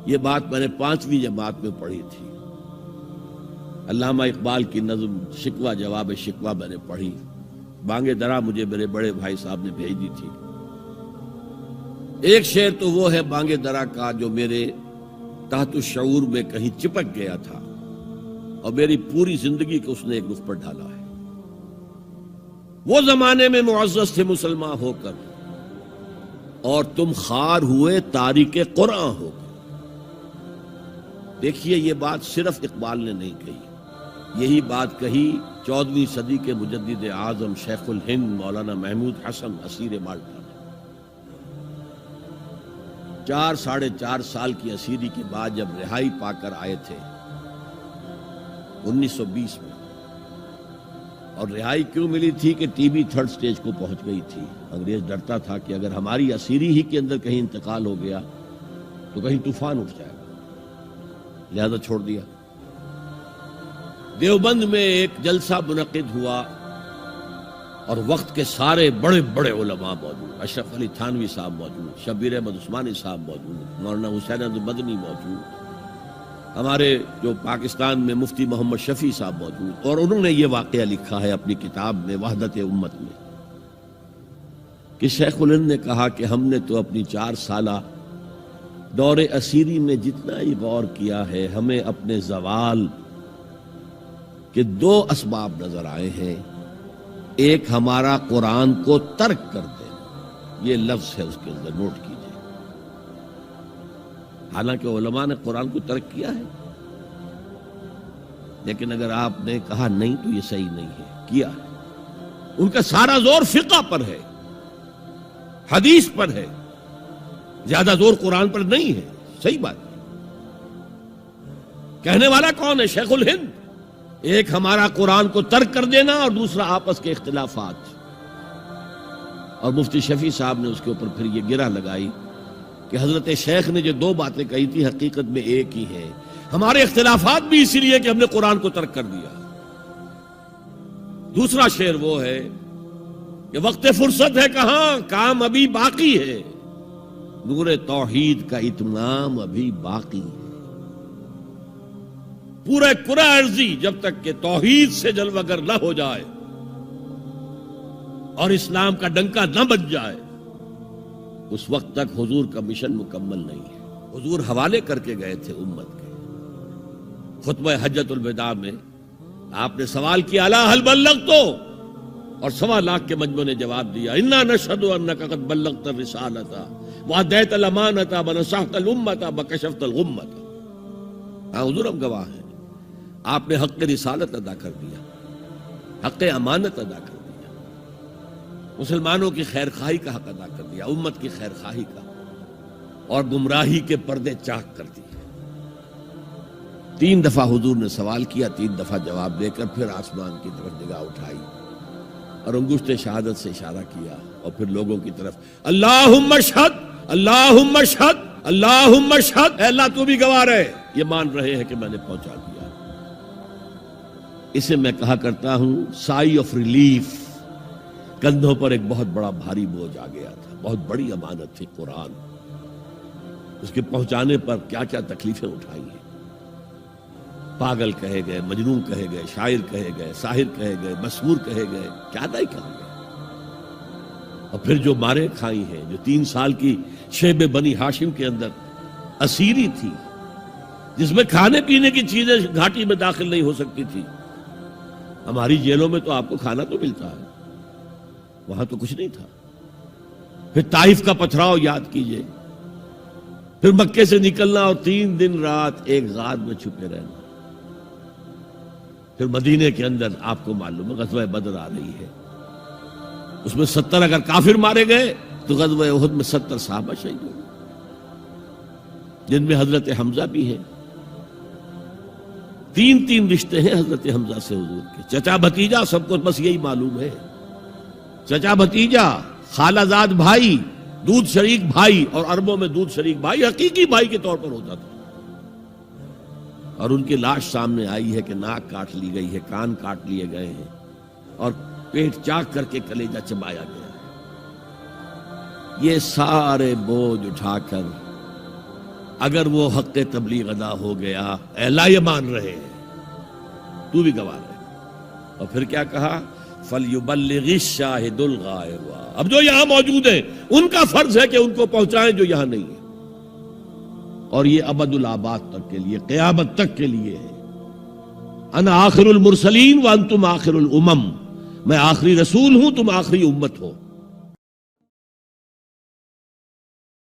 یہ بات میں نے 5ویں جماعت میں پڑھی تھی. علامہ اقبال کی نظم شکوہ جواب شکوہ میں نے پڑھی. بانگ درا مجھے میرے بڑے بھائی صاحب نے بھیج دی تھی. ایک شعر تو وہ ہے بانگ درا کا جو میرے تحت الشعور میں کہیں چپک گیا تھا اور میری پوری زندگی کو اس نے ایک رخ پر ڈالا ہے. وہ زمانے میں معزز تھے مسلمان ہو کر اور تم خار ہوئے تاریک قرآن ہو کر. دیکھیے یہ بات صرف اقبال نے نہیں کہی، یہی بات کہی 14ویں صدی کے مجدد اعظم شیخ الہند مولانا محمود حسن اسیر مالٹا نے. 4 سال کی اسیری کے بعد جب رہائی پا کر آئے تھے 1920 میں، اور رہائی کیوں ملی تھی کہ ٹی بی 3rd سٹیج کو پہنچ گئی تھی. انگریز ڈرتا تھا کہ اگر ہماری اسیری ہی کے اندر کہیں انتقال ہو گیا تو کہیں طوفان اٹھ جائے گا، لہذا چھوڑ دیا. دیوبند میں ایک جلسہ منعقد ہوا اور وقت کے سارے بڑے بڑے علماء موجود. اشرف علی تھانوی صاحب موجود، شبیر احمد عثمانی صاحب موجود، مولانا حسین احمد مدنی موجود، ہمارے جو پاکستان میں مفتی محمد شفیع صاحب موجود. اور انہوں نے یہ واقعہ لکھا ہے اپنی کتاب میں وحدت امت میں کہ شیخ الہند نے کہا کہ ہم نے تو اپنی 4 سالہ دور اسیری میں جتنا ہی غور کیا ہے، ہمیں اپنے زوال کے 2 اسباب نظر آئے ہیں. ایک ہمارا قرآن کو ترک کر دینا، یہ لفظ ہے اس کے اندر، نوٹ کیجیے. حالانکہ علماء نے قرآن کو ترک کیا ہے، لیکن اگر آپ نے کہا نہیں تو یہ صحیح نہیں ہے، کیا ہے. ان کا سارا زور فقہ پر ہے، حدیث پر ہے، زیادہ زور قرآن پر نہیں ہے. صحیح بات ہے. کہنے والا کون ہے؟ شیخ الہند. ایک ہمارا قرآن کو ترک کر دینا اور دوسرا آپس کے اختلافات. اور مفتی شفیع صاحب نے اس کے اوپر پھر یہ گرہ لگائی کہ حضرت شیخ نے جو 2 باتیں کہی تھی حقیقت میں ایک ہی ہے. ہمارے اختلافات بھی اسی لیے کہ ہم نے قرآن کو ترک کر دیا. دوسرا شعر وہ ہے کہ وقت فرصت ہے کہاں، کام ابھی باقی ہے، نور توحید کا اتمام ابھی باقی ہے. پورے کرہ ارضی جب تک کہ توحید سے جلوگر نہ ہو جائے اور اسلام کا ڈنکا نہ بج جائے، اس وقت تک حضور کا مشن مکمل نہیں ہے. حضور حوالے کر کے گئے تھے امت کے. خطبہ حجۃ الوداع میں آپ نے سوال کیا الا هل بلغت، اور 1.25 لاکھ کے مجمع نے جواب دیا انا نشهد انك قد بلغت الرسالة واديت الامانة ونصحت الامة وكشفت الغمة. ہاں حضور ہم گواہ ہیں، آپ نے حق رسالت ادا کر دیا، حق امانت ادا کر دیا، مسلمانوں کی خیر خواہی کا حق ادا کر دیا، امت کی خیر خواہی کا، اور گمراہی کے پردے چاک کر دیے. 3 دفعہ حضور نے سوال کیا، 3 دفعہ جواب دے کر پھر آسمان کی طرف نگاہ اٹھائی اور انگشت شہادت سے اشارہ کیا اور پھر لوگوں کی طرف اللہم اشہد اللہم اشہد اللہم اشہد، اے اللہ تو بھی گواہ رہے، یہ مان رہے ہیں کہ میں نے پہنچا دیا. اسے میں کہا کرتا ہوں سائی آف ریلیف. کندھوں پر ایک بہت بڑا بھاری بوجھ آ گیا تھا، بہت بڑی امانت تھی قرآن. اس کے پہنچانے پر کیا کیا تکلیفیں اٹھائی ہیں. پاگل کہے گئے، مجنون کہے گئے، شاعر کہے گئے، ساحر کہے گئے، مسحور کہے گئے، کیا نہیں کہا گئے. اور پھر جو مارے کھائی ہیں، جو 3 سال کی شیب بنی ہاشم کے اندر اسیری تھی، جس میں کھانے پینے کی چیزیں گھاٹی میں داخل نہیں ہو سکتی تھی. ہماری جیلوں میں تو آپ کو کھانا تو ملتا ہے، وہاں تو کچھ نہیں تھا. پھر طائف کا پتھراؤ یاد کیجئے، پھر مکے سے نکلنا اور 3 دن رات ایک غار میں چھپے رہنا. پھر مدینے کے اندر آپ کو معلوم ہے غزوہ بدر آ رہی ہے، اس میں 70 اگر کافر مارے گئے تو غزوہ احد میں 70 صحابہ شہید ہوئے، جن میں حضرت حمزہ بھی ہیں. 3 رشتے ہیں حضرت حمزہ سے حضور کے، چچا بھتیجا، سب کو بس یہی معلوم ہے. چچا بھتیجا، خالہ زاد بھائی، دودھ شریک بھائی، اور عربوں میں دودھ شریک بھائی حقیقی بھائی کے طور پر ہوتا تھا. اور ان کی لاش سامنے آئی ہے کہ ناک کاٹ لی گئی ہے، کان کاٹ لیے گئے ہیں، اور پیٹ چاک کر کے کلیجہ چبایا گیا ہے. یہ سارے بوجھ اٹھا کر اگر وہ حق تبلیغ ادا ہو گیا، اے اللہ یہ مان رہے ہیں، تو بھی گواہ رہے۔ اور پھر کیا کہا؟ فَلْيُبَلِّغِ الشَّاهِدُ الْغَائِبَ۔ اب جو یہاں موجود ہیں ان کا فرض ہے کہ ان کو پہنچائیں جو یہاں نہیں ہے، اور یہ ابد الآباد تک کے لیے، قیامت تک کے لیے ہے۔ انا آخر المرسلین وانتم آخر الامم، میں آخری رسول ہوں، تم آخری امت ہو۔